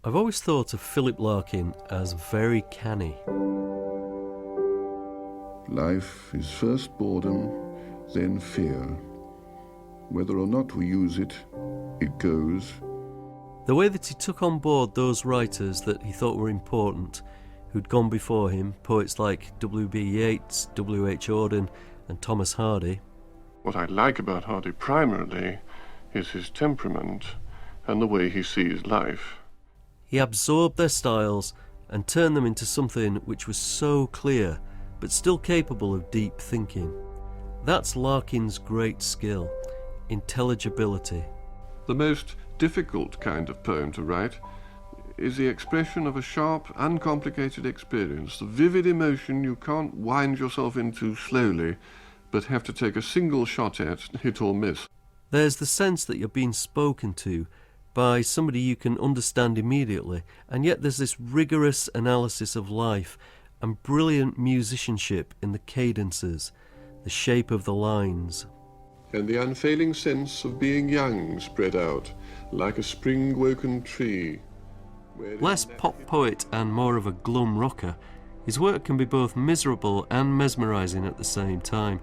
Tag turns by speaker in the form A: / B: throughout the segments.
A: I've always thought of Philip Larkin as very canny.
B: Life is first boredom, then fear. Whether or not we use it, it goes.
A: The way that he took on board those writers that he thought were important, who'd gone before him, poets like W.B. Yeats, W.H. Auden and Thomas Hardy.
C: What I like about Hardy primarily is his temperament and the way he sees life.
A: He absorbed their styles and turned them into something which was so clear, but still capable of deep thinking. That's Larkin's great skill, intelligibility.
C: The most difficult kind of poem to write is the expression of a sharp, uncomplicated experience, the vivid emotion you can't wind yourself into slowly, but have to take a single shot at, hit or miss.
A: There's the sense that you're being spoken to by somebody you can understand immediately, and yet there's this rigorous analysis of life and brilliant musicianship in the cadences, the shape of the lines.
C: And the unfailing sense of being young spread out, like a spring-woken tree.
A: Less pop poet and more of a glum rocker, his work can be both miserable and mesmerising at the same time.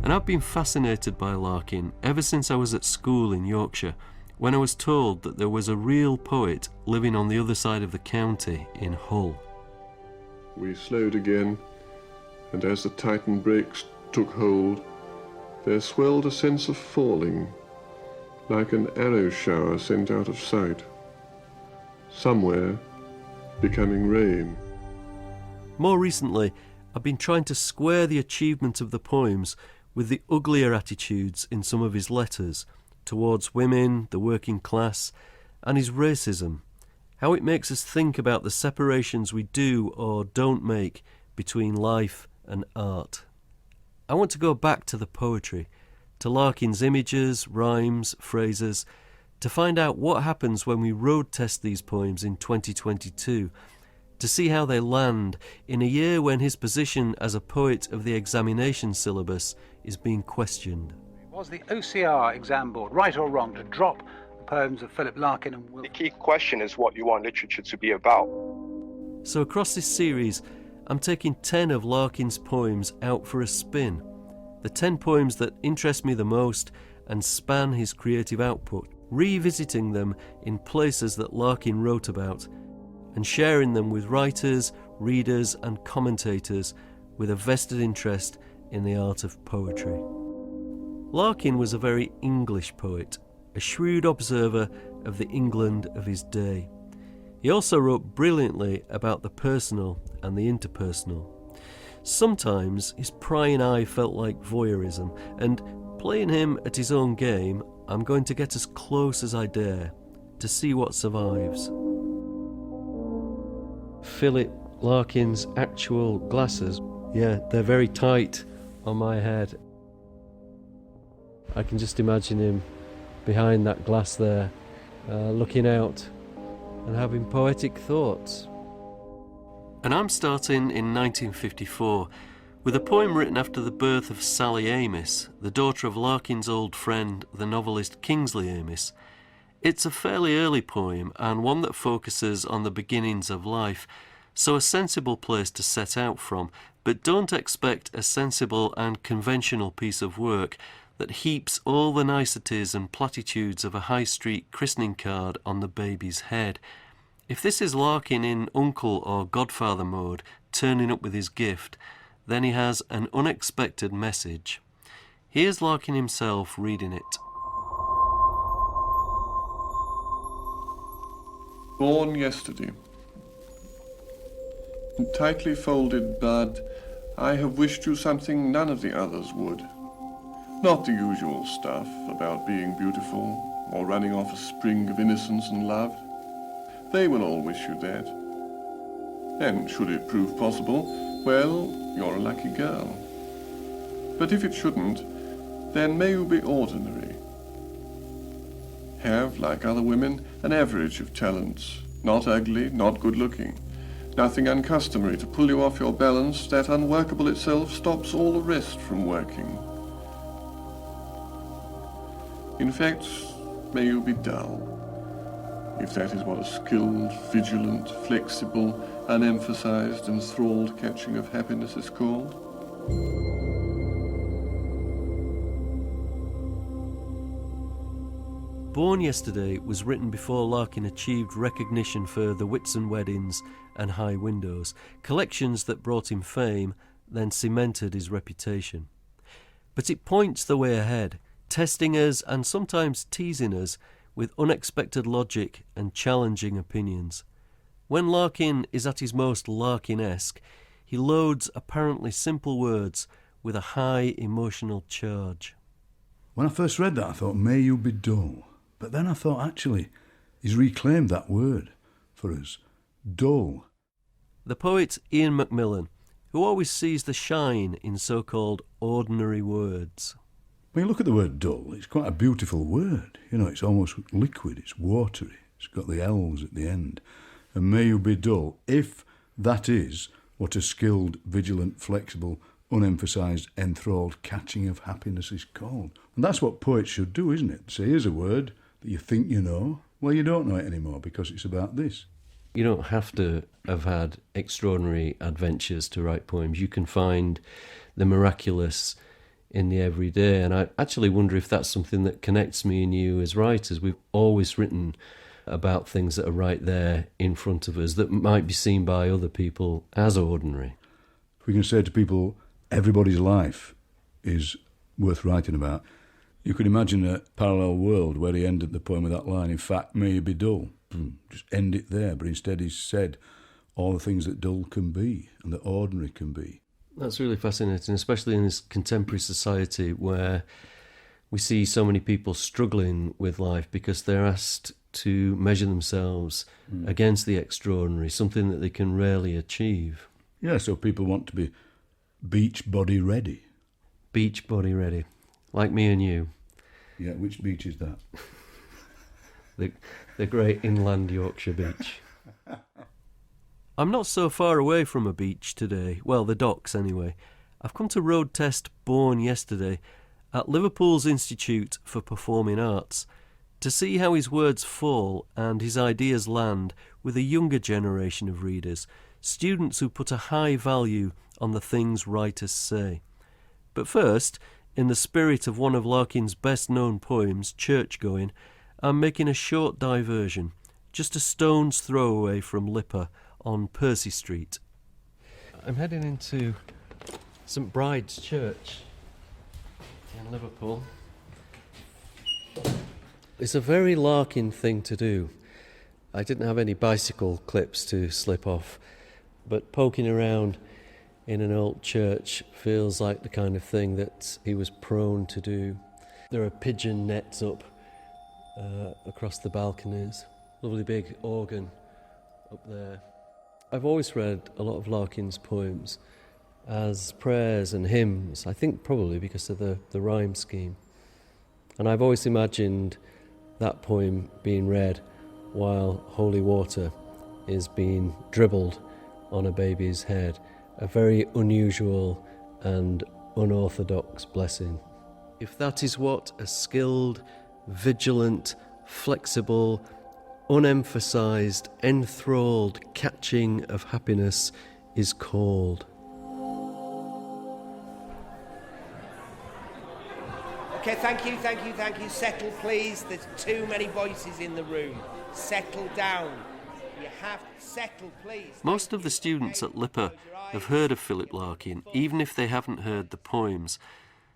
A: And I've been fascinated by Larkin ever since I was at school in Yorkshire, when I was told that there was a real poet living on the other side of the county in Hull.
C: We slowed again, and as the Titan brakes took hold, there swelled a sense of falling, like an arrow shower sent out of sight. Somewhere, becoming rain.
A: More recently, I've been trying to square the achievement of the poems with the uglier attitudes in some of his letters towards women, the working class, and his racism, how it makes us think about the separations we do or don't make between life and art. I want to go back to the poetry, to Larkin's images, rhymes, phrases, to find out what happens when we road test these poems in 2022, to see how they land in a year when his position as a poet of the examination syllabus is being questioned.
D: Was the OCR exam board right or wrong to drop the poems of Philip Larkin and Will?
E: The key question is what you want literature to be about.
A: So across this series, I'm taking 10 of Larkin's poems out for a spin. The 10 poems that interest me the most and span his creative output, revisiting them in places that Larkin wrote about, and sharing them with writers, readers and commentators with a vested interest in the art of poetry. Larkin was a very English poet, a shrewd observer of the England of his day. He also wrote brilliantly about the personal and the interpersonal. Sometimes his prying eye felt like voyeurism, and playing him at his own game, I'm going to get as close as I dare to see what survives. Philip Larkin's actual glasses, yeah, they're very tight on my head. I can just imagine him behind that glass there, looking out and having poetic thoughts. And I'm starting in 1954 with a poem written after the birth of Sally Amis, the daughter of Larkin's old friend, the novelist Kingsley Amis. It's a fairly early poem and one that focuses on the beginnings of life, so a sensible place to set out from, but don't expect a sensible and conventional piece of work that heaps all the niceties and platitudes of a high street christening card on the baby's head. If this is Larkin in uncle or godfather mode, turning up with his gift, then he has an unexpected message. Here's Larkin himself reading it.
C: Born yesterday. Tightly folded bud, I have wished you something none of the others would. Not the usual stuff about being beautiful or running off a spring of innocence and love. They will all wish you that. And should it prove possible, well, you're a lucky girl. But if it shouldn't, then may you be ordinary. Have, like other women, an average of talents, not ugly, not good-looking. Nothing uncustomary to pull you off your balance that, unworkable itself, stops all the rest from working. In fact, may you be dull. if that is what a skilled, vigilant, flexible, unemphasized, enthralled catching of happiness is called.
A: Born Yesterday was written before Larkin achieved recognition for The Whitsun Weddings and High Windows, collections that brought him fame, then cemented his reputation. But it points the way ahead, testing us and sometimes teasing us with unexpected logic and challenging opinions. When Larkin is at his most Larkin-esque, he loads apparently simple words with a high emotional charge.
F: When I first read that, I thought, may you be dull. But then I thought, actually, he's reclaimed that word for us, dull.
A: The poet Ian Macmillan, who always sees the shine in so-called ordinary words.
F: When you look at the word dull, it's quite a beautiful word. You know, it's almost liquid, it's watery, it's got the L's at the end. And may you be dull, if that is what a skilled, vigilant, flexible, unemphasised, enthralled catching of happiness is called. And that's what poets should do, isn't it? Say, here's a word that you think you know. Well, you don't know it anymore because it's about this.
A: You don't have to have had extraordinary adventures to write poems. You can find the miraculous in the everyday. And I actually wonder if that's something that connects me and you as writers. We've always written about things that are right there in front of us that might be seen by other people as ordinary.
F: We can say to people, everybody's life is worth writing about. You could imagine a parallel world where he ended the poem with that line, in fact, may you be dull. Just end it there, but instead he's said all the things that dull can be and that ordinary can be.
A: That's really fascinating, especially in this contemporary society where we see so many people struggling with life because they're asked to measure themselves against the extraordinary, something that they can rarely achieve.
F: Yeah, so people want to be beach body ready.
A: Beach body ready, like me and you.
F: Yeah, which beach is that?
A: The great inland Yorkshire beach. I'm not so far away from a beach today, well, the docks anyway. I've come to road test Born Yesterday at Liverpool's Institute for Performing Arts to see how his words fall and his ideas land with a younger generation of readers, students who put a high value on the things writers say. But first, in the spirit of one of Larkin's best-known poems, Churchgoing, I'm making a short diversion, just a stone's throw away from Lipper on Percy Street. I'm heading into St Bride's Church in Liverpool. It's a very Larkin thing to do. I didn't have any bicycle clips to slip off, but poking around in an old church feels like the kind of thing that he was prone to do. There are pigeon nets up across the balconies, lovely big organ up there. I've always read a lot of Larkin's poems as prayers and hymns, I think probably because of the rhyme scheme. And I've always imagined that poem being read while holy water is being dribbled on a baby's head, a very unusual and unorthodox blessing. If that is what a skilled, vigilant, flexible, unemphasised, enthralled catching of happiness is called.
G: Okay, thank you. Settle, please. There's too many voices in the room. Settle down. You have to settle, please.
A: Most of the students at Lipper have heard of Philip Larkin, even if they haven't heard the poems.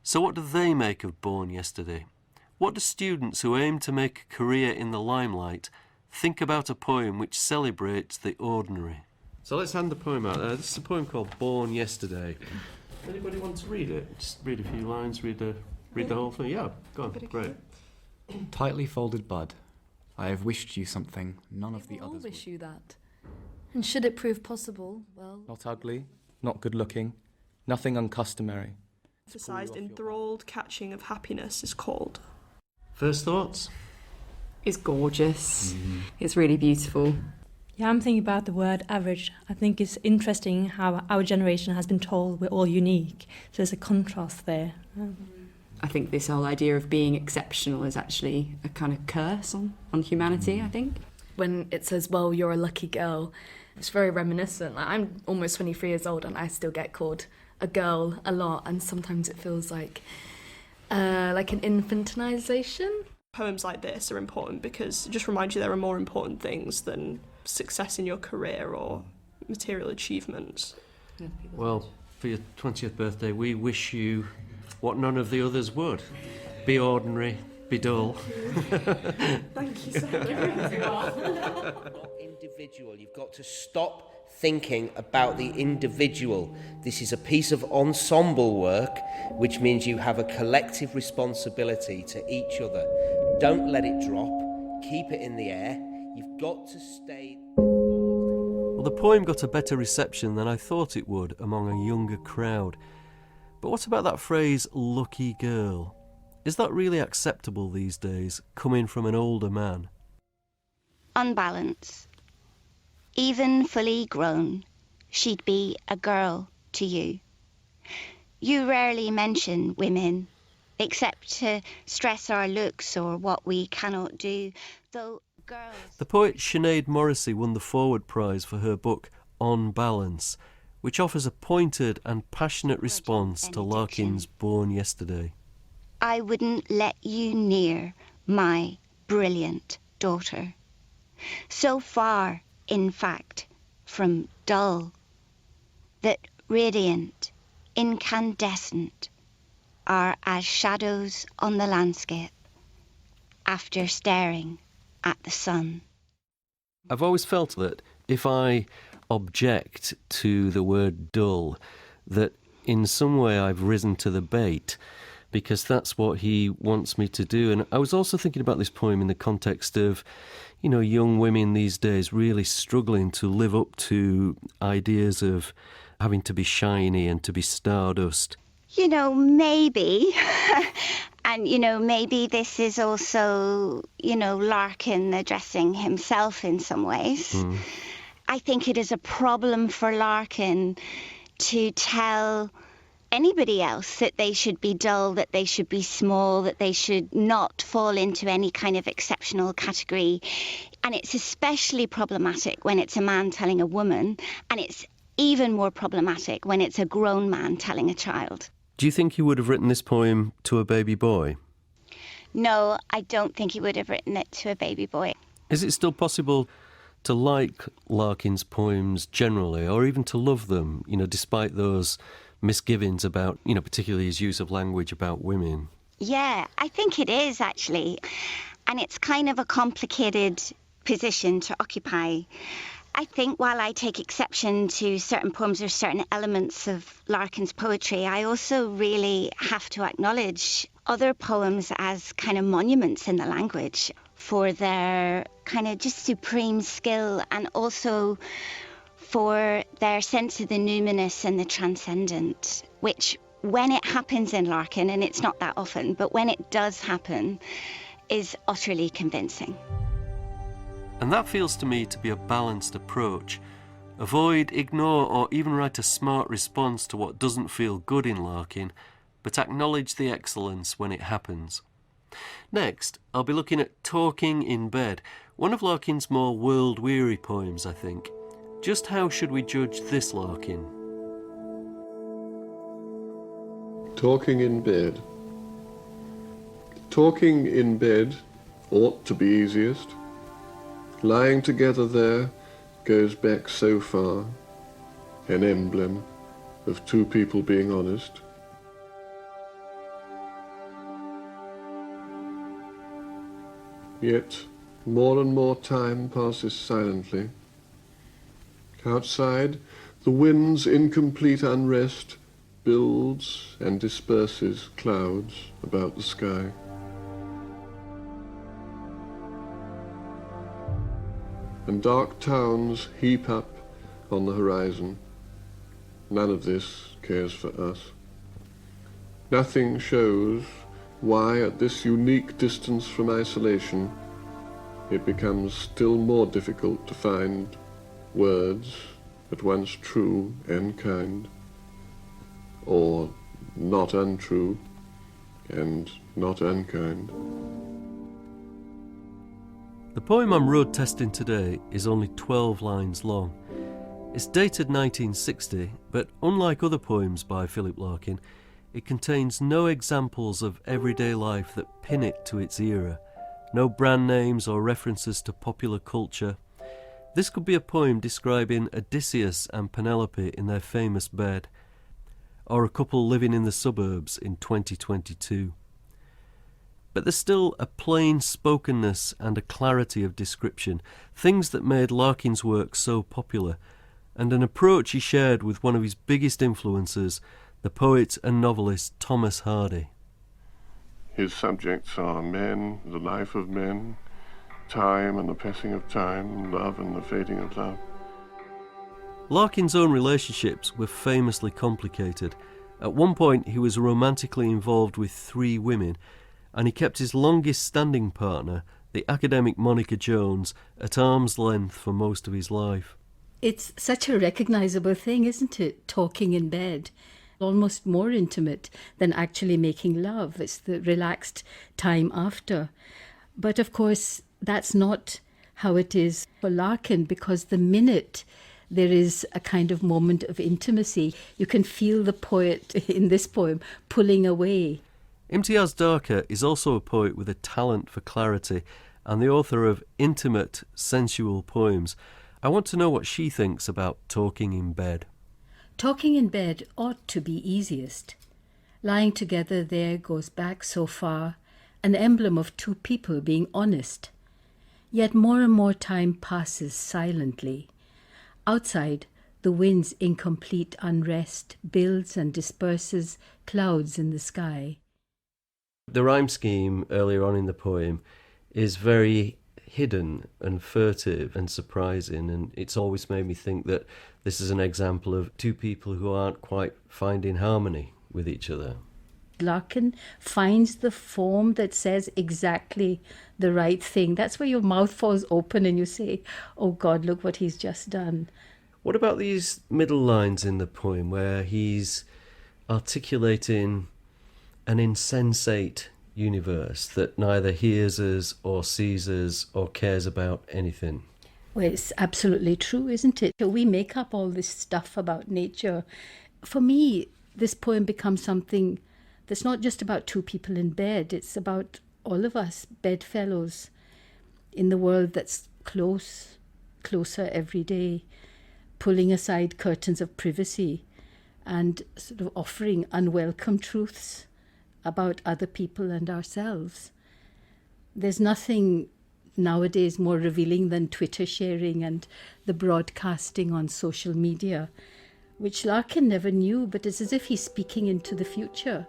A: So what do they make of Born Yesterday? What do students who aim to make a career in the limelight think about a poem which celebrates the ordinary? So let's hand the poem out. This is a poem called Born Yesterday. Anybody want to read it? Just read a few lines, read the whole thing. Yeah, go on, great.
H: Tightly folded bud, I have wished you something none of the
I: We'll all
H: others
I: wish
H: would.
I: you that. And should it prove possible, well...
H: Not ugly, not good looking, nothing uncustomary.
J: Emphasised enthralled catching of happiness is called.
A: First thoughts?
K: It's gorgeous. It's really beautiful.
L: Yeah, I'm thinking about the word average. I think it's interesting how our generation has been told we're all unique. So there's a contrast there.
K: I think this whole idea of being exceptional is actually a kind of curse on humanity, I think.
M: when it says, well, you're a lucky girl, it's very reminiscent. Like, I'm almost 23 years old and I still get called a girl a lot, and sometimes it feels like an infantilization.
J: Poems like this are important because it just reminds you there are more important things than success in your career or material achievements.
A: Well, for your 20th birthday, we wish you what none of the others would. Be ordinary, be dull.
J: Thank you so much.
G: Individual. You've got to stop thinking about the individual. This is a piece of ensemble work, which means you have a collective responsibility to each other. Don't let it drop. Keep it in the air. You've got to stay...
A: Well, the poem got a better reception than I thought it would among a younger crowd. But what about that phrase, lucky girl? Is that really acceptable these days, coming from an older man?
N: Unbalance. Even fully grown, she'd be a girl to you. You rarely mention women, except to stress our looks or what we cannot do, though girls...
A: The poet Sinead Morrissey won the Forward Prize for her book On Balance, which offers a pointed and passionate response to Larkin's Born Yesterday.
N: I wouldn't let you near my brilliant daughter. So far, in fact, from dull, that radiant, incandescent, are as shadows on the landscape after staring at the sun.
A: I've always felt that if I object to the word dull, that in some way I've risen to the bait, because that's what he wants me to do. And I was also thinking about this poem in the context of, you know, young women these days really struggling to live up to ideas of having to be shiny and to be stardust.
N: You know, maybe, and, you know, maybe this is also, you know, Larkin addressing himself in some ways. I think it is a problem for Larkin to tell anybody else that they should be dull, that they should be small, that they should not fall into any kind of exceptional category. And it's especially problematic when it's a man telling a woman, and it's even more problematic when it's a grown man telling a child.
A: Do you think he would have written this poem to a baby boy?
N: No, I don't think he would have written it to a baby boy.
A: Is it still possible to like Larkin's poems generally, or even to love them, you know, despite those misgivings about, you know, particularly his use of language about women?
N: Yeah, I think it is, actually. And it's kind of a complicated position to occupy. I think while I take exception to certain poems or certain elements of Larkin's poetry, I also really have to acknowledge other poems as kind of monuments in the language for their kind of just supreme skill, and also for their sense of the numinous and the transcendent, which when it happens in Larkin, and it's not that often, but when it does happen, is utterly convincing.
A: And that feels to me to be a balanced approach. Avoid, ignore, or even write a smart response to what doesn't feel good in Larkin, but acknowledge the excellence when it happens. Next, I'll be looking at Talking in Bed, one of Larkin's more world-weary poems, I think. Just how should we judge this Larkin?
C: Talking in bed. Talking in bed ought to be easiest. Lying together there goes back so far, an emblem of two people being honest. Yet more and more time passes silently. Outside, the wind's incomplete unrest builds and disperses clouds about the sky. And dark towns heap up on the horizon. None of this cares for us. Nothing shows why, at this unique distance from isolation, it becomes still more difficult to find words at once true and kind, or not untrue and not unkind.
A: The poem I'm road testing today is only 12 lines long. It's dated 1960, but unlike other poems by Philip Larkin, it contains no examples of everyday life that pin it to its era, no brand names or references to popular culture. This could be a poem describing Odysseus and Penelope in their famous bed, or a couple living in the suburbs in 2022. But there's still a plain spokenness and a clarity of description, things that made Larkin's work so popular, and an approach he shared with one of his biggest influences, the poet and novelist Thomas Hardy.
C: His subjects are men, the life of men, time and the passing of time, love and the fading of love.
A: Larkin's own relationships were famously complicated. At one point he was romantically involved with 3 women, and he kept his longest standing partner, the academic Monica Jones, at arm's length for most of his life.
O: It's such a recognisable thing, isn't it? Talking in bed. Almost more intimate than actually making love. It's the relaxed time after. But of course, that's not how it is for Larkin, because the minute there is a kind of moment of intimacy, you can feel the poet in this poem pulling away.
A: Imtiaz Darker is also a poet with a talent for clarity and the author of intimate, sensual poems. I want to know what she thinks about talking in bed.
O: Talking in bed ought to be easiest. Lying together there goes back so far, an emblem of 2 people being honest. Yet more and more time passes silently. Outside, the wind's incomplete unrest builds and disperses clouds in the sky.
A: The rhyme scheme earlier on in the poem is very hidden and furtive and surprising, and it's always made me think that this is an example of 2 people who aren't quite finding harmony with each other.
O: Larkin finds the form that says exactly the right thing. That's where your mouth falls open and you say, oh God, look what he's just done.
A: What about these middle lines in the poem where he's articulating an insensate universe that neither hears us or sees us or cares about anything?
O: Well, it's absolutely true, isn't it? We make up all this stuff about nature. For me, this poem becomes something that's not just about 2 people in bed. It's about all of us bedfellows in the world that's closer every day, pulling aside curtains of privacy and sort of offering unwelcome truths about other people and ourselves. There's nothing nowadays more revealing than Twitter sharing and the broadcasting on social media, which Larkin never knew, but it's as if he's speaking into the future,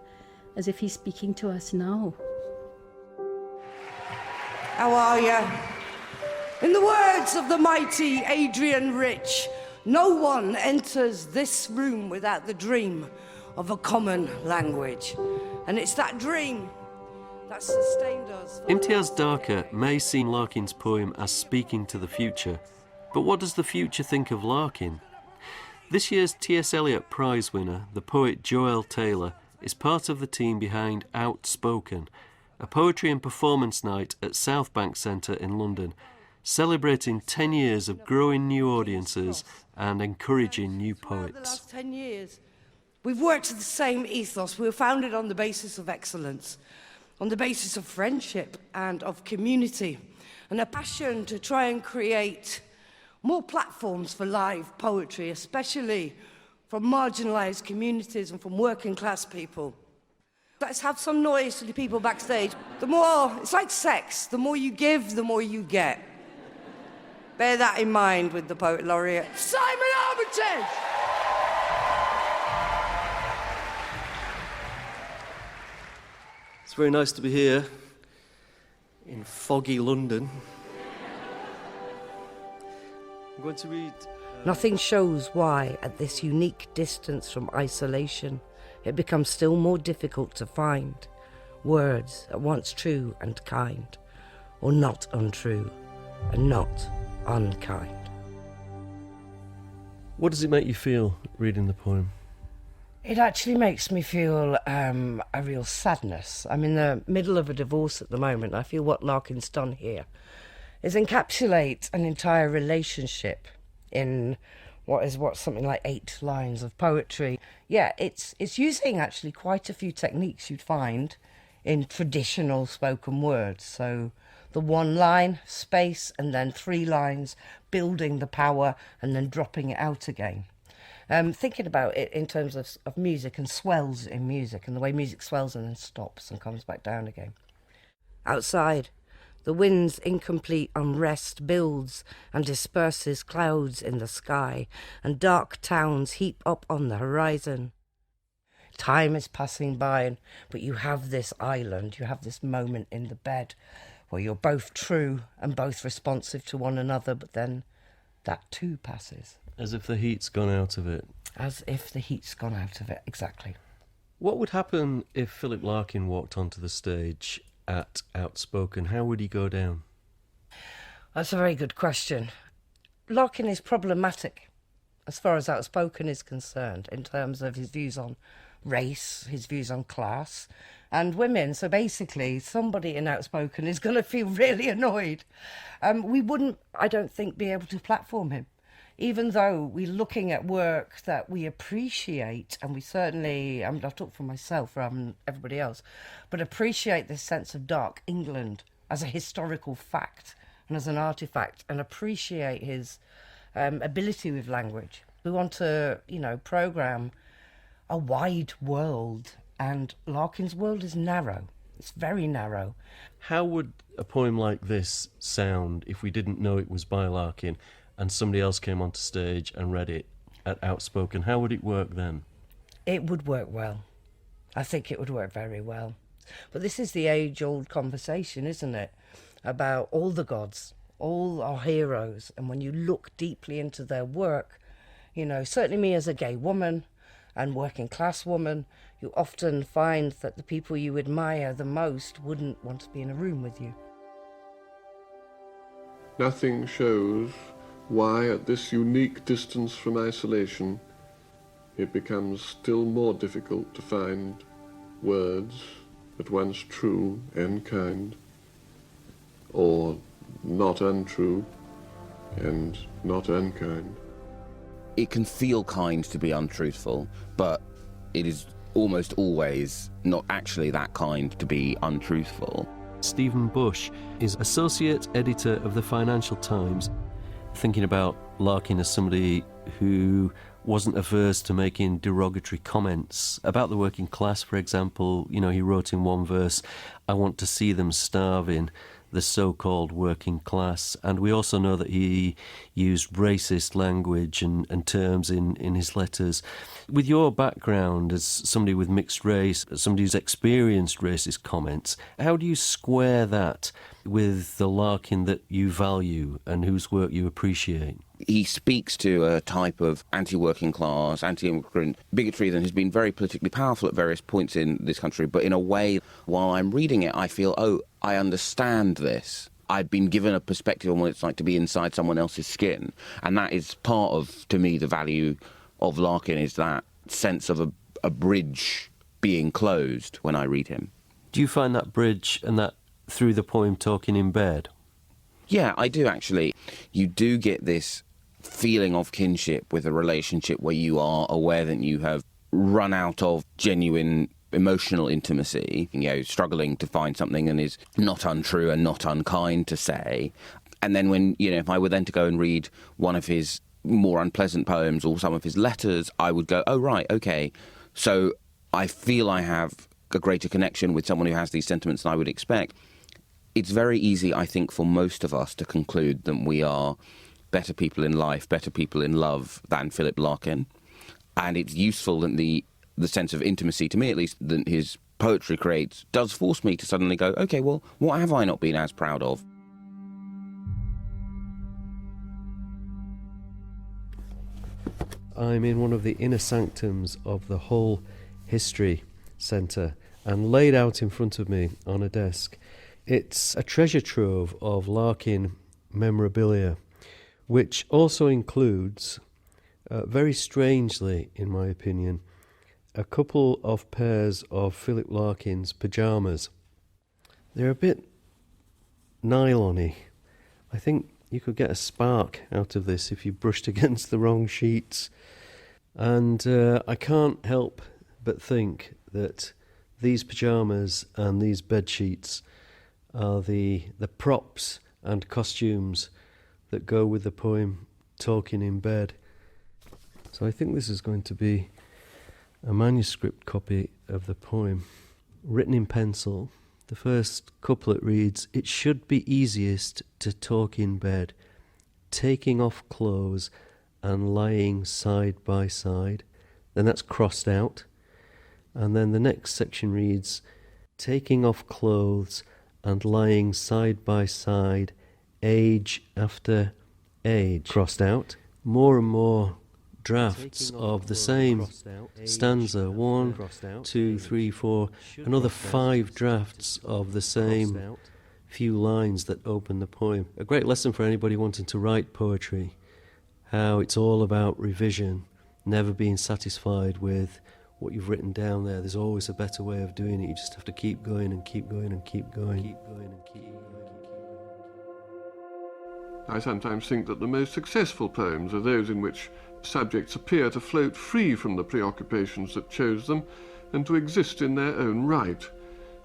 O: as if he's speaking to us now.
P: How are you? In the words of the mighty Adrian Rich, no one enters this room without the dream of a common language. And it's that dream that sustained us.
A: Imtiaz Darker may see Larkin's poem as speaking to the future, but what does the future think of Larkin? This year's T.S. Eliot Prize winner, the poet Joelle Taylor, is part of the team behind Outspoken, a poetry and performance night at South Bank Centre in London, celebrating 10 years of growing new audiences and encouraging new poets.
P: The last 10 years, we've worked to the same ethos. We were founded on the basis of excellence, on the basis of friendship and of community, and a passion to try and create more platforms for live poetry, especially from marginalised communities and from working class people. Let's have some noise for the people backstage. It's like sex, the more you give, the more you get. Bear that in mind with the Poet Laureate, Simon Armitage!
A: It's very nice to be here in foggy London. I'm going to read...
P: Nothing shows why, at this unique distance from isolation, it becomes still more difficult to find words at once true and kind, or not untrue and not unkind.
A: What does it make you feel reading the poem?
P: It actually makes me feel a real sadness. I'm in the middle of a divorce at the moment. I feel what Larkin's done here is encapsulate an entire relationship in what's something like 8 lines of poetry. Yeah, it's using actually quite a few techniques you'd find in traditional spoken words. So the 1 line, space, and then 3 lines, building the power and then dropping it out again. Thinking about it in terms of music and swells in music and the way music swells and then stops and comes back down again. Outside, the wind's incomplete unrest builds and disperses clouds in the sky, and dark towns heap up on the horizon. Time is passing by, but you have this island, you have this moment in the bed where you're both true and both responsive to one another, but then that too passes.
A: As if the heat's gone out of it.
P: As if the heat's gone out of it, exactly.
A: What would happen if Philip Larkin walked onto the stage at Outspoken? How would he go down?
P: That's a very good question. Larkin is problematic as far as Outspoken is concerned in terms of his views on race, his views on class and women. So basically, somebody in Outspoken is going to feel really annoyed. We wouldn't, I don't think, be able to platform him. Even though we're looking at work that we appreciate, and we certainly, I'll talk for myself rather than everybody else, but appreciate this sense of dark England as a historical fact and as an artefact, and appreciate his ability with language. We want to, programme a wide world, and Larkin's world is narrow. It's very narrow.
A: How would a poem like this sound if we didn't know it was by Larkin and somebody else came onto stage and read it at Outspoken? How would it work then?
P: It would work well. I think it would work very well. But this is the age-old conversation, isn't it? About all the gods, all our heroes. And when you look deeply into their work, certainly me as a gay woman and working class woman, you often find that the people you admire the most wouldn't want to be in a room with you.
C: Nothing shows why, at this unique distance from isolation, it becomes still more difficult to find words at once true and kind, or not untrue and not unkind.
Q: It can feel kind to be untruthful, but it is almost always not actually that kind to be untruthful.
A: Stephen Bush is Associate Editor of the Financial Times. Thinking about Larkin as somebody who wasn't averse to making derogatory comments about the working class, for example. He wrote in one verse, "I want to see them starving, the so-called working class." And we also know that he used racist language and terms in his letters. With your background as somebody with mixed race, as somebody who's experienced racist comments, how do you square that with the Larkin that you value and whose work you appreciate?
Q: He speaks to a type of anti-working class, anti-immigrant bigotry that has been very politically powerful at various points in this country, but in a way, while I'm reading it, I feel, I understand this. I've been given a perspective on what it's like to be inside someone else's skin, and that is part of, to me, the value of Larkin, is that sense of a bridge being closed when I read him.
A: Do you find that bridge and that through the poem Talking in Bed?
Q: Yeah, I do actually. You do get this feeling of kinship with a relationship where you are aware that you have run out of genuine emotional intimacy, struggling to find something and is not untrue and not unkind to say. And then when, if I were then to go and read one of his more unpleasant poems or some of his letters, I would go, oh, right, okay. So I feel I have a greater connection with someone who has these sentiments than I would expect. It's very easy, I think, for most of us to conclude that we are better people in life, better people in love than Philip Larkin. And it's useful that the sense of intimacy, to me at least, that his poetry creates does force me to suddenly go, OK, well, what have I not been as proud of?
A: I'm in one of the inner sanctums of the Hull History Centre, and laid out in front of me on a desk, it's a treasure trove of Larkin memorabilia, which also includes, very strangely in my opinion, a couple of pairs of Philip Larkin's pyjamas. They're a bit nylon-y, I think you could get a spark out of this if you brushed against the wrong sheets. And I can't help but think that these pyjamas and these bed sheets are the props and costumes that go with the poem Talking in Bed. So I think this is going to be a manuscript copy of the poem, written in pencil. The first couplet reads, "It should be easiest to talk in bed, taking off clothes and lying side by side." Then that's crossed out. And then the next section reads, "Taking off clothes and lying side by side, age after age," crossed out. More and more drafts of the same stanza, 1, 2, 3, 4, another 5 drafts of the same few lines that open the poem. A great lesson for anybody wanting to write poetry, how it's all about revision, never being satisfied with what you've written down there. There's always a better way of doing it. You just have to keep going and keep going and keep going. Keep going and keep going.
C: I sometimes think that the most successful poems are those in which subjects appear to float free from the preoccupations that chose them and to exist in their own right,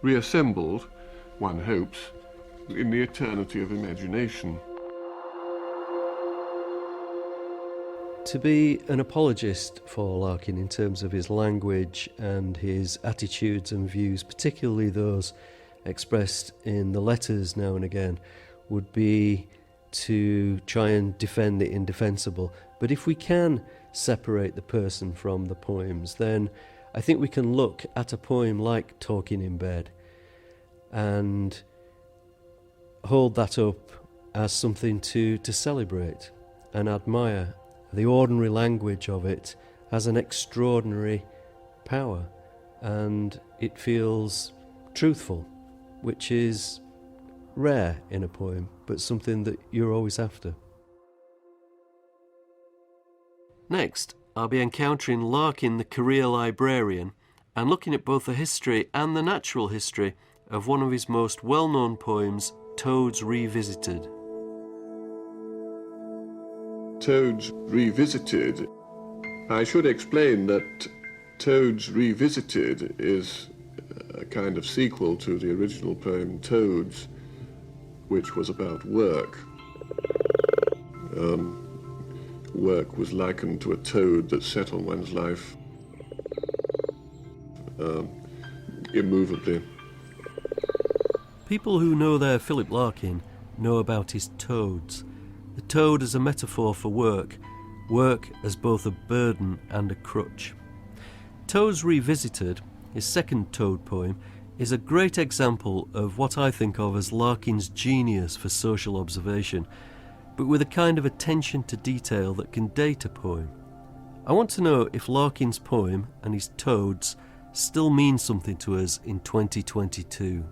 C: reassembled, one hopes, in the eternity of imagination.
A: To be an apologist for Larkin in terms of his language and his attitudes and views, particularly those expressed in the letters now and again, would be to try and defend the indefensible. But if we can separate the person from the poems, then I think we can look at a poem like Talking in Bed and hold that up as something to celebrate and admire. The ordinary language of it has an extraordinary power, and it feels truthful, which is rare in a poem, but something that you're always after. Next, I'll be encountering Larkin, the career librarian, and looking at both the history and the natural history of one of his most well-known poems, Toads Revisited.
C: Toads Revisited. I should explain that Toads Revisited is a kind of sequel to the original poem Toads, which was about work. Work was likened to a toad that sat on one's life immovably.
A: People who know their Philip Larkin know about his toads. The toad as a metaphor for work, work as both a burden and a crutch. Toads Revisited, his second Toad poem, is a great example of what I think of as Larkin's genius for social observation, but with a kind of attention to detail that can date a poem. I want to know if Larkin's poem and his toads still mean something to us in 2022.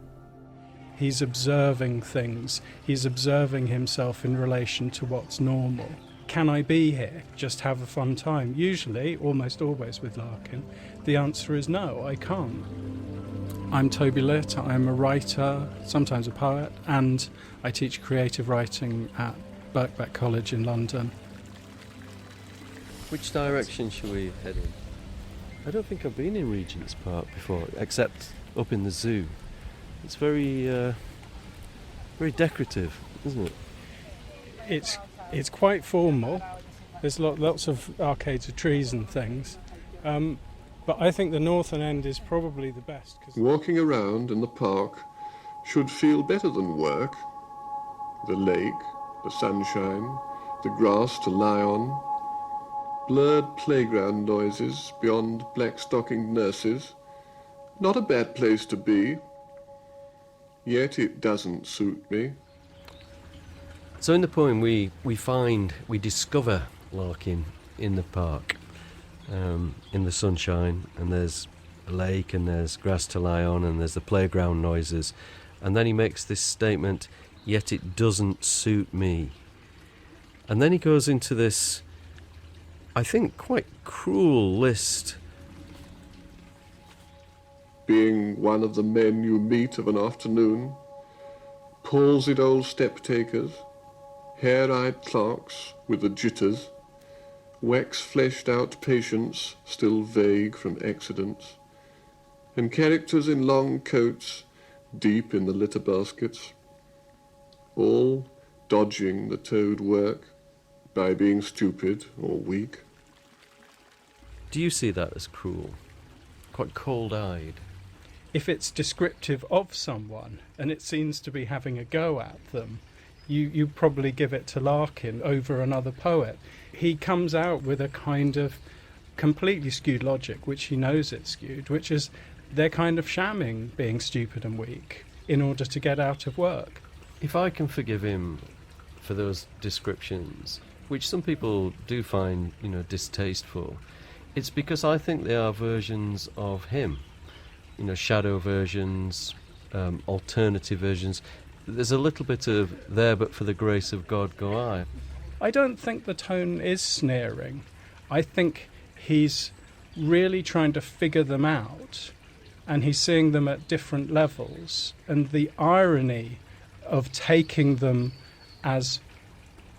R: He's observing things. He's observing himself in relation to what's normal. Can I be here? Just have a fun time? Usually, almost always with Larkin, the answer is no, I can't. I'm Toby Litt, I'm a writer, sometimes a poet, and I teach creative writing at Birkbeck College in London.
A: Which direction should we head in? I don't think I've been in Regent's Park before, except up in the zoo. It's very decorative, isn't it?
R: It's quite formal. There's lots of arcades of trees and things. But I think the northern end is probably the best.
C: Walking around in the park should feel better than work. The lake, the sunshine, the grass to lie on, blurred playground noises beyond black-stockinged nurses. Not a bad place to be. Yet it doesn't suit me.
A: So in the poem we discover Larkin in the park, in the sunshine, and there's a lake and there's grass to lie on and there's the playground noises, and then he makes this statement, yet it doesn't suit me. And then he goes into this, I think, quite cruel list.
C: Being one of the men you meet of an afternoon, palsied old step-takers, hair-eyed clerks with the jitters, wax-fleshed-out patients still vague from accidents, and characters in long coats deep in the litter baskets, all dodging the toad work by being stupid or weak.
A: Do you see that as cruel? Quite cold-eyed?
R: If it's descriptive of someone and it seems to be having a go at them, you probably give it to Larkin over another poet. He comes out with a kind of completely skewed logic, which he knows it's skewed, which is they're kind of shamming being stupid and weak in order to get out of work.
A: If I can forgive him for those descriptions, which some people do find, distasteful, it's because I think they are versions of him. Shadow versions, alternative versions. There's a little bit of there but for the grace of God go I.
R: I don't think the tone is sneering. I think he's really trying to figure them out, and he's seeing them at different levels. And the irony of taking them as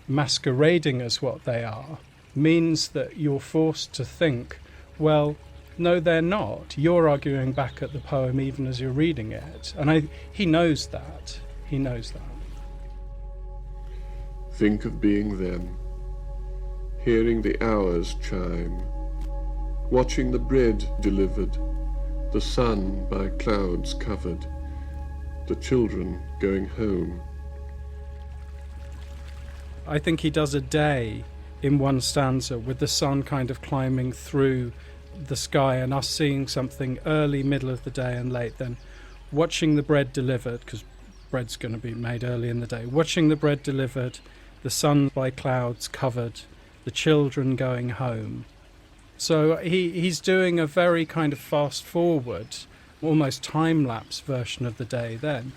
R: masquerading as what they are means that you're forced to think, well, no, they're not. You're arguing back at the poem even as you're reading it. And he knows that. He knows that.
C: Think of being them, hearing the hours chime, watching the bread delivered, the sun by clouds covered, the children going home.
R: I think he does a day in one stanza with the sun kind of climbing through the sky and us seeing something early, middle of the day and late, then watching the bread delivered, because bread's going to be made early in the day, watching the bread delivered, the sun by clouds covered, the children going home. So he's doing a very kind of fast forward, almost time-lapse version of the day then.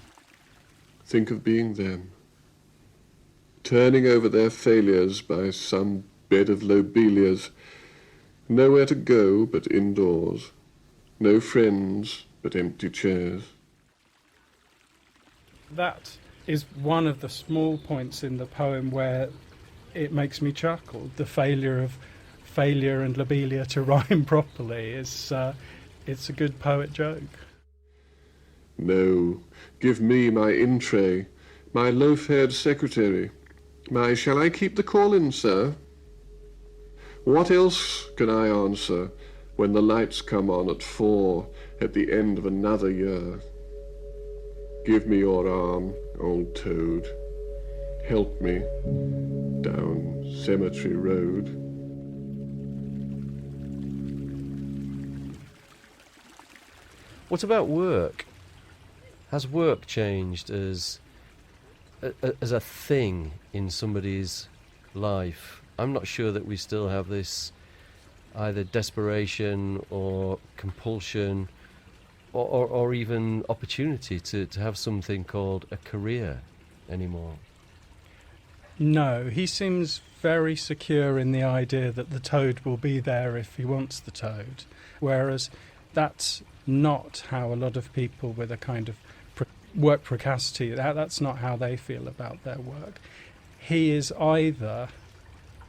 C: Think of being them, turning over their failures by some bed of lobelias, nowhere to go but indoors, no friends but empty chairs.
R: That is one of the small points in the poem where it makes me chuckle. The failure and lobelia to rhyme properly is it's a good poet joke.
C: No, give me my in tray, my loaf-haired secretary, my shall I keep the call-in, sir? What else can I answer when the lights come on at 4 at the end of another year? Give me your arm, old toad. Help me down Cemetery Road.
A: What about work? Has work changed as a thing in somebody's life? I'm not sure that we still have this either desperation or compulsion or even opportunity to have something called a career anymore.
R: No, he seems very secure in the idea that the toad will be there if he wants the toad, whereas that's not how a lot of people with a kind of work precocity, that's not how they feel about their work. He is either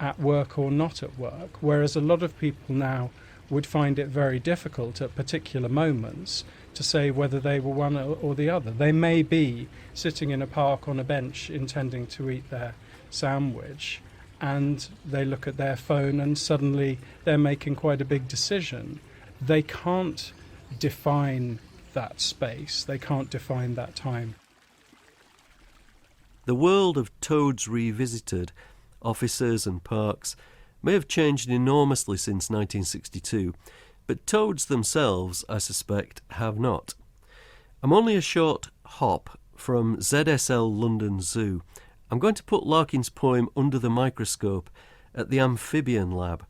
R: at work or not at work, whereas a lot of people now would find it very difficult at particular moments to say whether they were one or the other. They may be sitting in a park on a bench intending to eat their sandwich, and they look at their phone and suddenly they're making quite a big decision. They can't define that space, they can't define that time.
A: The world of Toads Revisited, offices and parks may have changed enormously since 1962, but toads themselves, I suspect, have not. I'm only a short hop from ZSL London Zoo. I'm going to put Larkin's poem under the microscope at the Amphibian Lab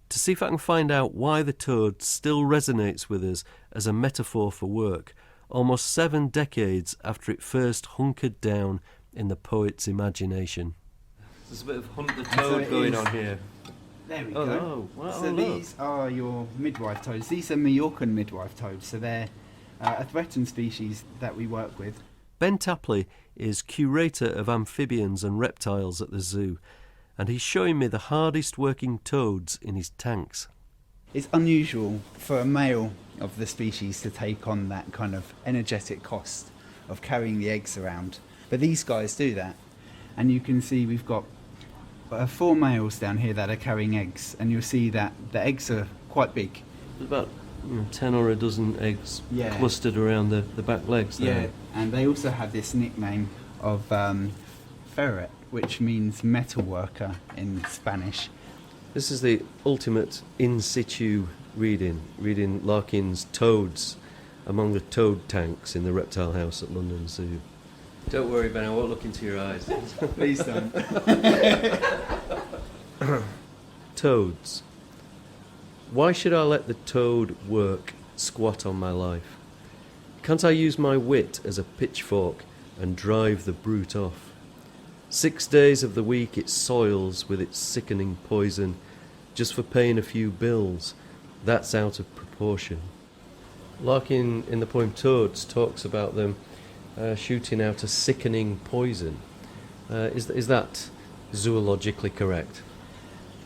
A: to see if I can find out why the toad still resonates with us as a metaphor for work, almost 7 decades after it first hunkered down in the poet's imagination. There's a bit of hunt the toad going on here.
S: There we go. So these are your midwife toads. These are Mallorcan midwife toads. So they're a threatened species that we work with.
A: Ben Tapley is curator of amphibians and reptiles at the zoo, and he's showing me the hardest working toads in his tanks.
S: It's unusual for a male of the species to take on that kind of energetic cost of carrying the eggs around. But these guys do that. And you can see we've got 4 males down here that are carrying eggs, and you'll see that the eggs are quite big.
A: There's about 10 or a dozen eggs clustered around the back legs there.
S: Yeah, and they also have this nickname of ferret, which means metal worker in Spanish.
A: This is the ultimate in situ reading Larkin's Toads among the toad tanks in the reptile house at London Zoo. Don't worry, Ben, I won't look into your eyes.
S: Please don't.
A: Toads. Why should I let the toad work squat on my life? Can't I use my wit as a pitchfork and drive the brute off? 6 days of the week it soils with its sickening poison, just for paying a few bills. That's out of proportion. Larkin, in the poem Toads, talks about them shooting out a sickening poison. Is that zoologically correct?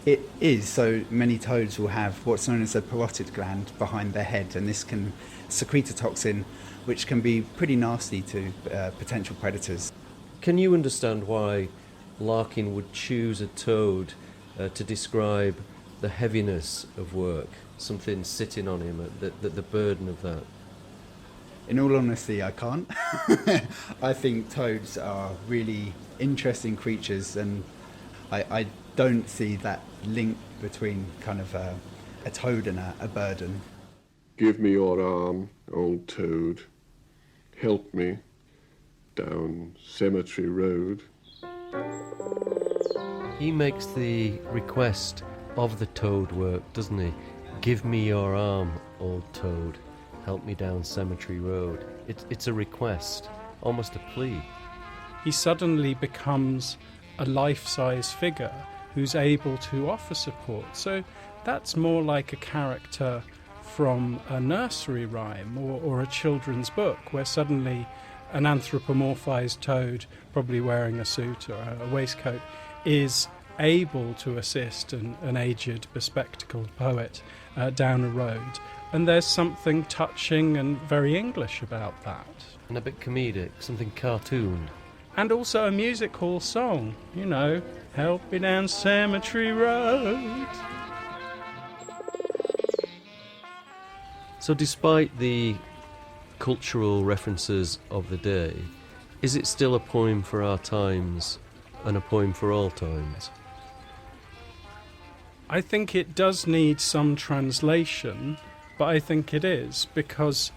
S: It is. So many toads will have what's known as a parotid gland behind their head, and this can secrete a toxin which can be pretty nasty to potential predators.
A: Can you understand why Larkin would choose a toad to describe the heaviness of work, something sitting on him, the burden of that?
S: In all honesty, I can't. I think toads are really interesting creatures, and I don't see that link between kind of a toad and a burden.
B: Give me your arm, old toad. Help me down Cemetery Road.
A: He makes the request of the toad work, doesn't he? Give me your arm, old toad. Help me down Cemetery Road. It's a request, almost a plea.
R: He suddenly becomes a life-size figure who's able to offer support. So that's more like a character from a nursery rhyme or a children's book, where suddenly an anthropomorphized toad, probably wearing a suit or a waistcoat, is able to assist an aged, bespectacled poet down a road. And there's something touching and very English about that.
A: And a bit comedic, something cartoon.
R: And also a music hall song, you know, help me down Cemetery Road.
A: So despite the cultural references of the day, is it still a poem for our times and a poem for all times?
R: I think it does need some translation, but I think it is, because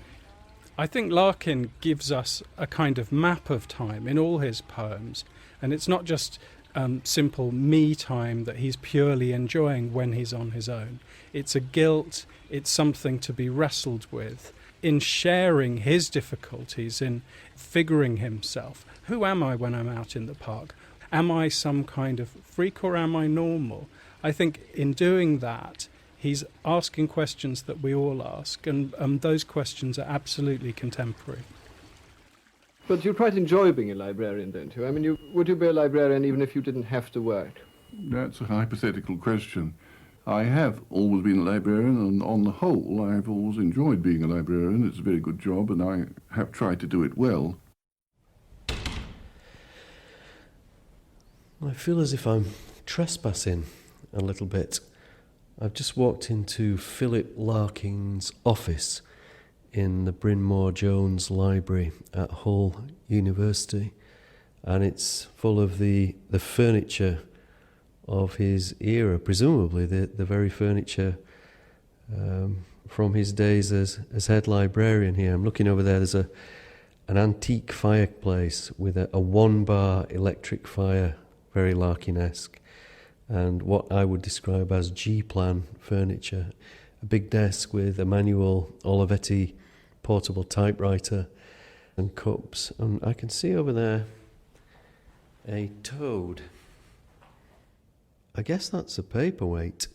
R: I think Larkin gives us a kind of map of time in all his poems, and it's not just simple me time that he's purely enjoying when he's on his own. It's a guilt, it's something to be wrestled with, in sharing his difficulties, in figuring himself. Who am I when I'm out in the park? Am I some kind of freak or am I normal? I think in doing that, he's asking questions that we all ask, and those questions are absolutely contemporary.
T: But you quite enjoy being a librarian, don't you? I mean, would you be a librarian even if you didn't have to work?
B: That's a hypothetical question. I have always been a librarian, and on the whole, I've always enjoyed being a librarian. It's a very good job, and I have tried to do it well.
A: I feel as if I'm trespassing a little bit. I've just walked into Philip Larkin's office in the Bryn Mawr Jones Library at Hull University, and it's full of the furniture of his era, presumably the very furniture from his days as head librarian here. I'm looking over there, there's an antique fireplace with a one-bar electric fire, very Larkin-esque, and what I would describe as G-plan furniture. A big desk with a manual Olivetti portable typewriter and cups. And I can see over there a toad. I guess that's a paperweight.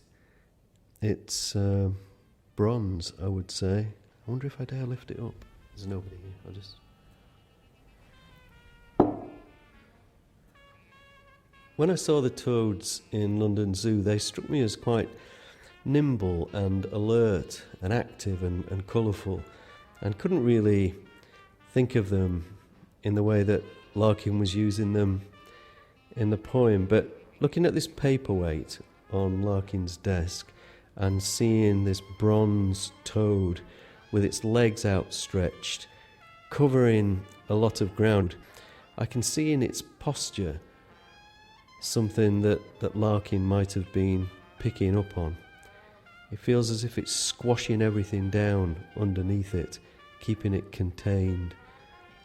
A: It's bronze, I would say. I wonder if I dare lift it up. There's nobody here. When I saw the toads in London Zoo, they struck me as quite nimble and alert and active and colourful, and couldn't really think of them in the way that Larkin was using them in the poem. But looking at this paperweight on Larkin's desk and seeing this bronze toad with its legs outstretched, covering a lot of ground, I can see in its posture something that Larkin might have been picking up on. It feels as if it's squashing everything down underneath it, keeping it contained.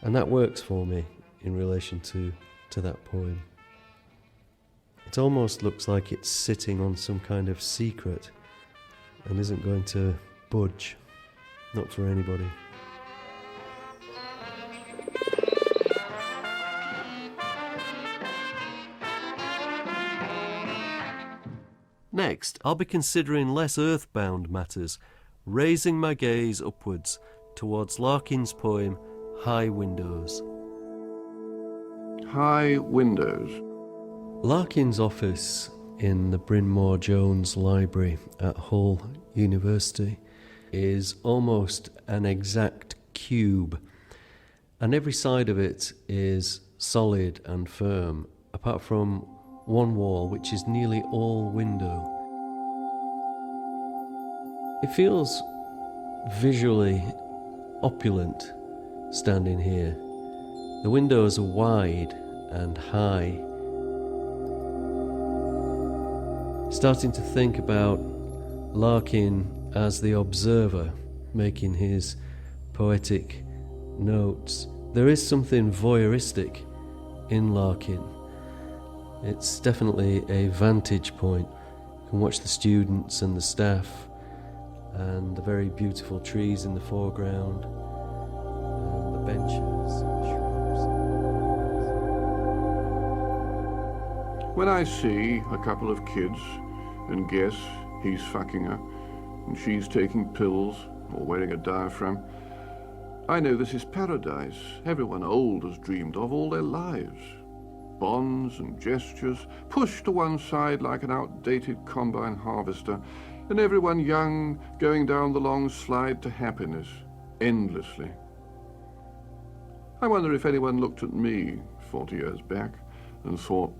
A: And that works for me in relation to that poem. It almost looks like it's sitting on some kind of secret and isn't going to budge. Not for anybody. Next, I'll be considering less earthbound matters, raising my gaze upwards towards Larkin's poem, High Windows.
B: High Windows.
A: Larkin's office in the Bryn Mawr Jones Library at Hull University is almost an exact cube, and every side of it is solid and firm, apart from one wall which is nearly all window. It feels visually opulent standing here. The windows are wide and high. Starting to think about Larkin as the observer, making his poetic notes. There is something voyeuristic in Larkin. It's definitely a vantage point. You can watch the students and the staff and the very beautiful trees in the foreground and the benches and shrubs.
B: When I see a couple of kids and guess he's fucking her and she's taking pills or wearing a diaphragm, I know this is paradise everyone old has dreamed of all their lives. Bonds and gestures pushed to one side like an outdated combine harvester, and everyone young going down the long slide to happiness, endlessly. I wonder if anyone looked at me 40 years back and thought,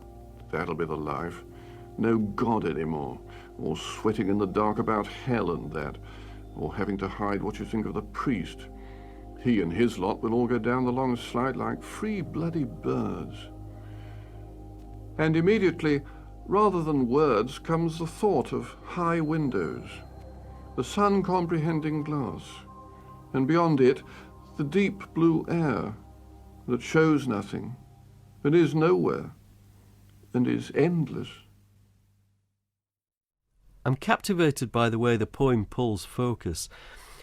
B: that'll be the life. No God anymore, or sweating in the dark about hell and that, or having to hide what you think of the priest. He and his lot will all go down the long slide like free bloody birds. And immediately, rather than words, comes the thought of high windows, the sun-comprehending glass, and beyond it, the deep blue air that shows nothing, and is nowhere, and is endless.
A: I'm captivated by the way the poem pulls focus,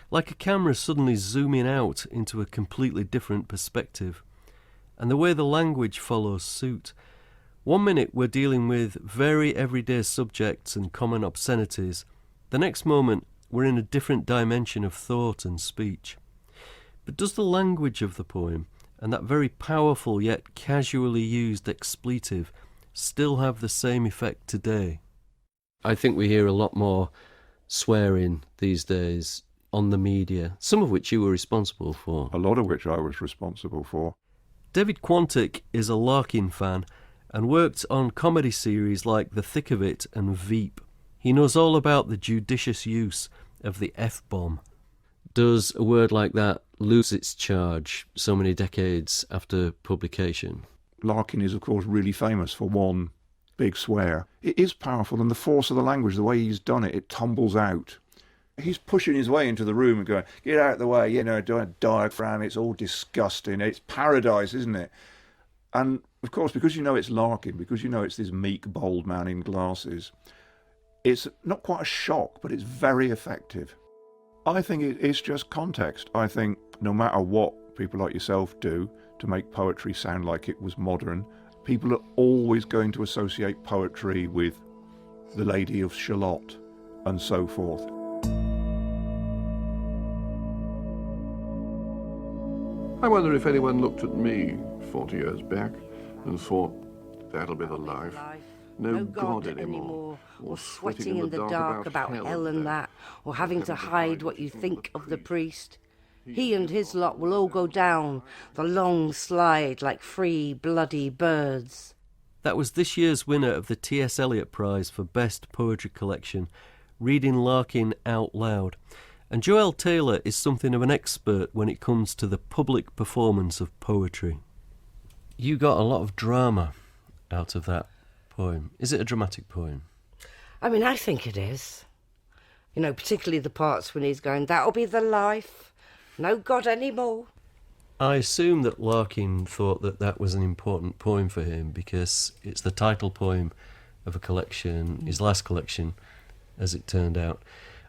A: like a camera suddenly zooming out into a completely different perspective, and the way the language follows suit. 1 minute we're dealing with very everyday subjects and common obscenities. The next moment we're in a different dimension of thought and speech. But does the language of the poem, and that very powerful yet casually used expletive, still have the same effect today? I think we hear a lot more swearing these days on the media, some of which you were responsible for.
U: A lot of which I was responsible for.
A: David Quantick is a Larkin fan and worked on comedy series like The Thick of It and Veep. He knows all about the judicious use of the F-bomb. Does a word like that lose its charge so many decades after publication?
U: Larkin is, of course, really famous for one big swear. It is powerful, and the force of the language, the way he's done it, it tumbles out. He's pushing his way into the room and going, get out of the way, diaphragm, it's all disgusting. It's paradise, isn't it? And, of course, because you know it's Larkin, because you know it's this meek, bold man in glasses, it's not quite a shock, but it's very effective. I think it's just context. I think no matter what people like yourself do to make poetry sound like it was modern, people are always going to associate poetry with the Lady of Shalott and so forth.
B: I wonder if anyone looked at me 40 years back and thought, That'll be the life. No God anymore,
P: or sweating in the dark about hell and that, or having to hide what you think of the priest. He and his lot will all go down the long slide like free, bloody birds.
A: That was this year's winner of the T.S. Eliot Prize for Best Poetry Collection, reading Larkin out loud. And Joelle Taylor is something of an expert when it comes to the public performance of poetry. You got a lot of drama out of that poem. Is it a dramatic poem?
P: I mean, I think it is. You know, particularly the parts when he's going, that'll be the life, no God anymore.
A: I assume that Larkin thought that that was an important poem for him because it's the title poem of a collection, his last collection, as it turned out.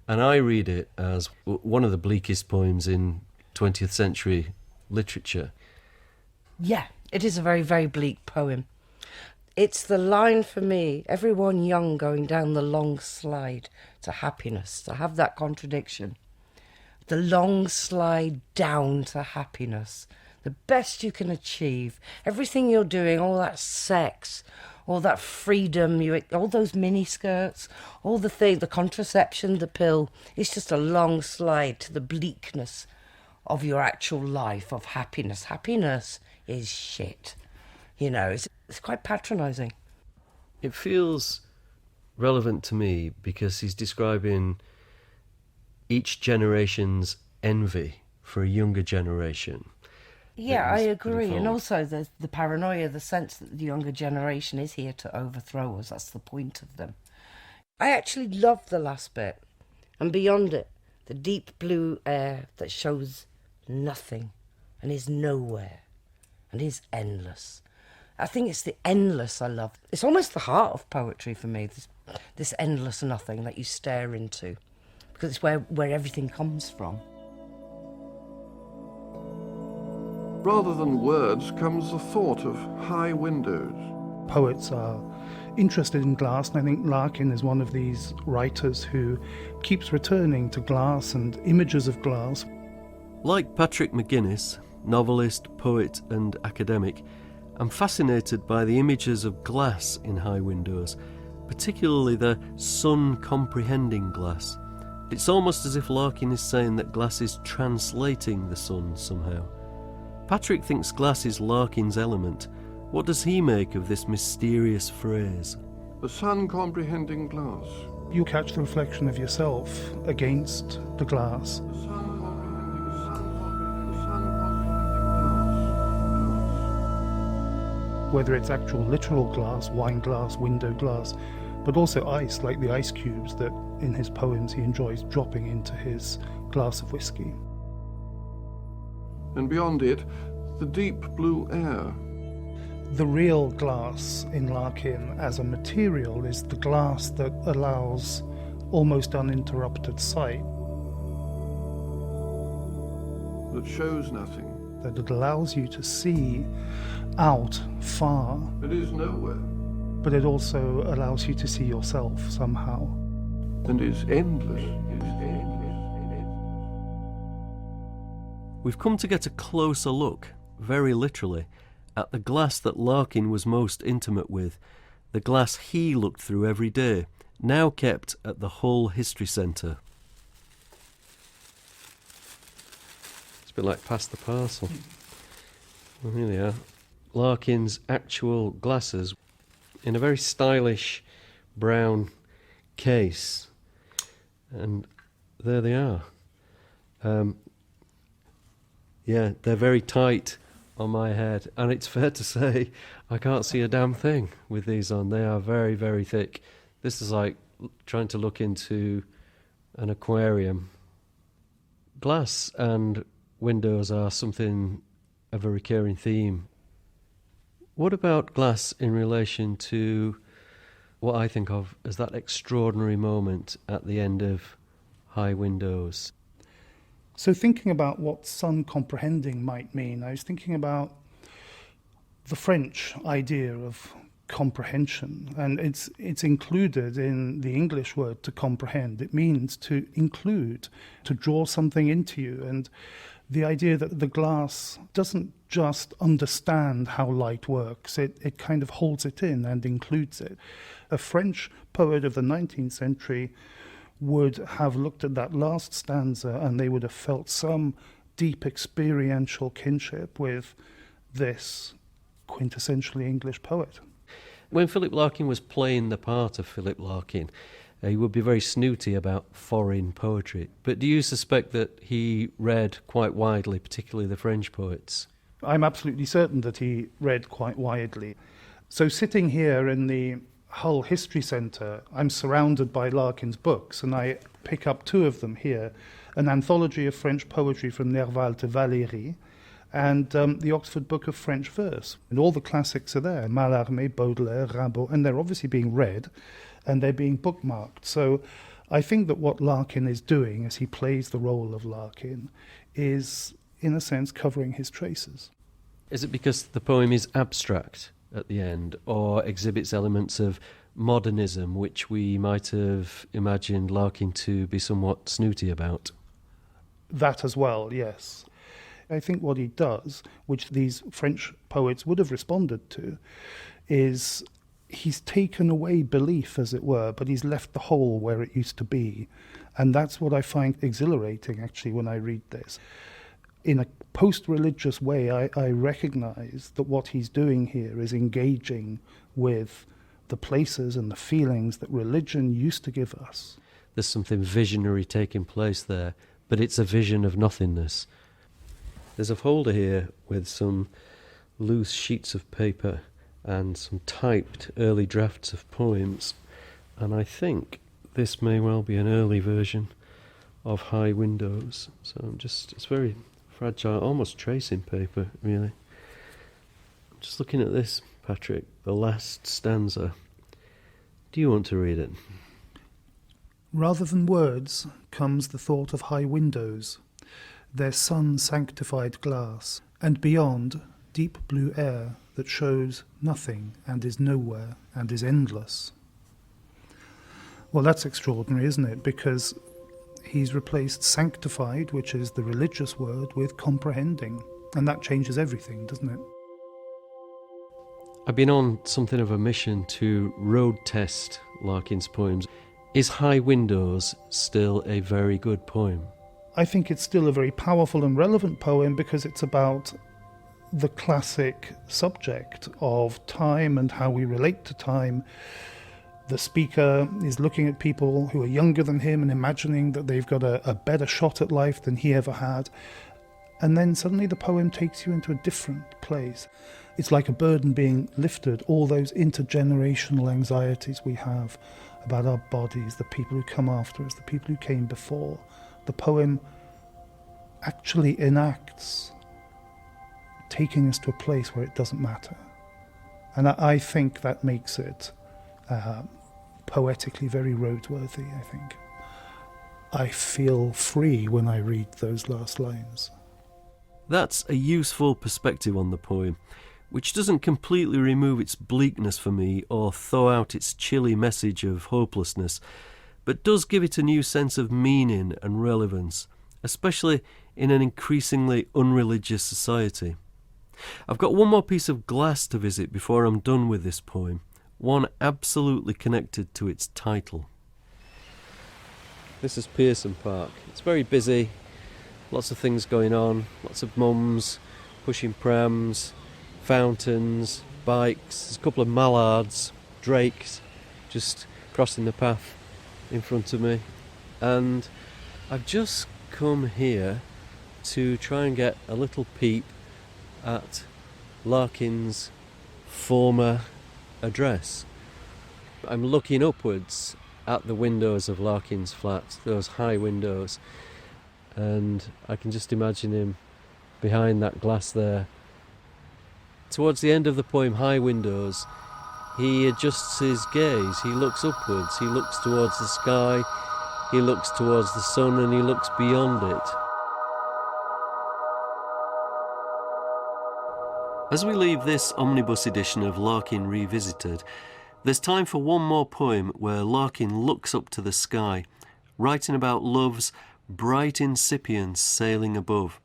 A: And I read it as one of the bleakest poems in 20th century literature.
P: Yeah, it is a very, very bleak poem. It's the line for me, everyone young going down the long slide to happiness, to have that contradiction. The long slide down to happiness, the best you can achieve. Everything you're doing, all that sex, all that freedom, all those mini skirts, all the thing, the contraception, the pill, it's just a long slide to the bleakness of your actual life, of happiness. Happiness is shit. You know, it's quite patronising.
A: It feels relevant to me because he's describing each generation's envy for a younger generation.
P: Yeah, I agree. And also the paranoia, the sense that the younger generation is here to overthrow us. That's the point of them. I actually love the last bit. And beyond it, the deep blue air that shows nothing and is nowhere and is endless. I think it's the endless I love. It's almost the heart of poetry for me, this endless nothing that you stare into, because it's where everything comes from.
B: Rather than words comes the thought of high windows.
R: Poets are interested in glass, and I think Larkin is one of these writers who keeps returning to glass and images of glass.
A: Like Patrick McGuinness, novelist, poet and academic, I'm fascinated by the images of glass in high windows, particularly the sun-comprehending glass. It's almost as if Larkin is saying that glass is translating the sun somehow. Patrick thinks glass is Larkin's element. What does he make of this mysterious phrase?
B: The sun-comprehending glass.
R: You catch the reflection of yourself against the glass. Whether it's actual literal glass, wine glass, window glass, but also ice, like the ice cubes that in his poems he enjoys dropping into his glass of whiskey.
B: And beyond it, the deep blue air.
R: The real glass in Larkin as a material is the glass that allows almost uninterrupted sight.
B: That shows nothing.
R: That it allows you to see out far.
B: It is nowhere.
R: But it also allows you to see yourself somehow.
B: And is endless.
A: We've come to get a closer look, very literally, at the glass that Larkin was most intimate with, the glass he looked through every day, now kept at the Hull History Centre. It's a bit like Pass the Parcel. Well, here they are. Larkin's actual glasses in a very stylish brown case. And there they are. Yeah, they're very tight on my head. And it's fair to say I can't see a damn thing with these on. They are very, very thick. This is like trying to look into an aquarium. Glass and windows are something of a recurring theme. What about glass in relation to what I think of as that extraordinary moment at the end of High Windows?
R: So thinking about what sun comprehending might mean, I was thinking about the French idea of comprehension, and it's included in the English word to comprehend. It means to include, to draw something into you, and
D: the idea that the glass doesn't just understand how light works, it kind of holds it in and includes it. A French poet of the 19th century would have looked at that last stanza and they would have felt some deep experiential kinship with this quintessentially English poet.
A: When Philip Larkin was playing the part of Philip Larkin, he would be very snooty about foreign poetry. But do you suspect that he read quite widely, particularly the French poets?
D: I'm absolutely certain that he read quite widely. So sitting here in the Hull History Centre, I'm surrounded by Larkin's books, and I pick up two of them here, an anthology of French poetry from Nerval to Valéry, and the Oxford Book of French Verse. And all the classics are there, Mallarmé, Baudelaire, Rimbaud, and they're obviously being read, and they're being bookmarked. So I think that what Larkin is doing as he plays the role of Larkin is, in a sense, covering his traces.
A: Is it because the poem is abstract at the end, or exhibits elements of modernism which we might have imagined Larkin to be somewhat snooty about?
D: That as well, yes. I think what he does, which these French poets would have responded to, is he's taken away belief, as it were, but he's left the whole where it used to be. And that's what I find exhilarating, actually, when I read this. In a post-religious way, I recognize that what he's doing here is engaging with the places and the feelings that religion used to give us.
A: There's something visionary taking place there, but it's a vision of nothingness. There's a folder here with some loose sheets of paper and some typed early drafts of poems, and I think this may well be an early version of High Windows. So it's very fragile, almost tracing paper, really. I'm just looking at this, Patrick, the last stanza. Do you want to read it?
D: Rather than words comes the thought of high windows, their sun-sanctified glass, and beyond, deep blue air that shows nothing and is nowhere and is endless. Well, that's extraordinary, isn't it? Because he's replaced sanctified, which is the religious word, with comprehending. And that changes everything, doesn't it?
A: I've been on something of a mission to road test Larkin's poems. Is High Windows still a very good poem?
D: I think it's still a very powerful and relevant poem because it's about the classic subject of time and how we relate to time. The speaker is looking at people who are younger than him and imagining that they've got a better shot at life than he ever had. And then suddenly the poem takes you into a different place. It's like a burden being lifted, all those intergenerational anxieties we have about our bodies, the people who come after us, the people who came before. The poem actually enacts taking us to a place where it doesn't matter. And I think that makes it poetically very roadworthy, I think. I feel free when I read those last lines.
A: That's a useful perspective on the poem, which doesn't completely remove its bleakness for me or thaw out its chilly message of hopelessness, but does give it a new sense of meaning and relevance, especially in an increasingly unreligious society. I've got one more piece of glass to visit before I'm done with this poem, one absolutely connected to its title. This is Pearson Park. It's very busy, lots of things going on, lots of mums pushing prams, fountains, bikes, there's a couple of mallards, drakes just crossing the path in front of me, and I've just come here to try and get a little peep at Larkin's former address. I'm looking upwards at the windows of Larkin's flat, those high windows, and I can just imagine him behind that glass there. Towards the end of the poem High Windows, he adjusts his gaze, he looks upwards, he looks towards the sky, he looks towards the sun, and he looks beyond it. As we leave this omnibus edition of Larkin Revisited, there's time for one more poem where Larkin looks up to the sky, writing about love's bright incipience sailing above,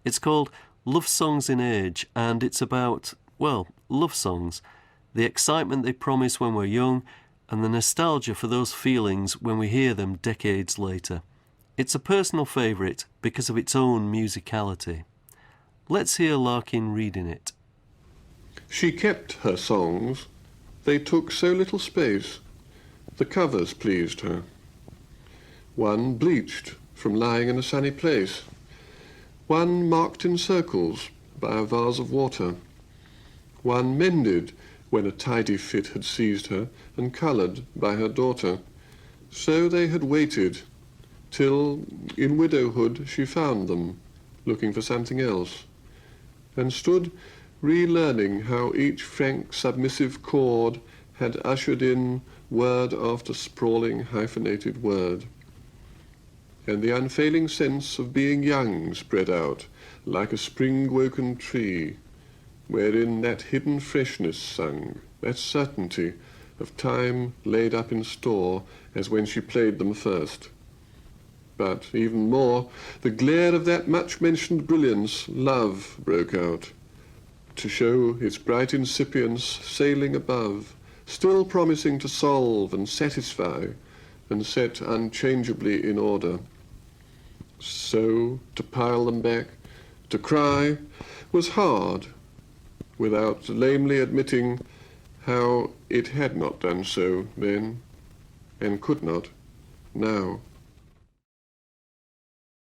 A: It's called Love Songs in Age, and it's about, well, love songs, the excitement they promise when we're young, and the nostalgia for those feelings when we hear them decades later. It's a personal favourite because of its own musicality. Let's hear Larkin reading it.
B: She kept her songs. They took so little space. The covers pleased her. One bleached from lying in a sunny place. One marked in circles by a vase of water. One mended when a tidy fit had seized her and coloured by her daughter. So they had waited till in widowhood she found them, looking for something else, and stood relearning how each frank submissive chord had ushered in word after sprawling hyphenated word. And the unfailing sense of being young spread out like a spring-woken tree, wherein that hidden freshness sung, that certainty of time laid up in store as when she played them first. But even more, the glare of that much-mentioned brilliance, love, broke out, to show its bright incipience sailing above, still promising to solve and satisfy and set unchangeably in order. So, to pile them back, to cry, was hard, without lamely admitting how it had not done so then, and could not now.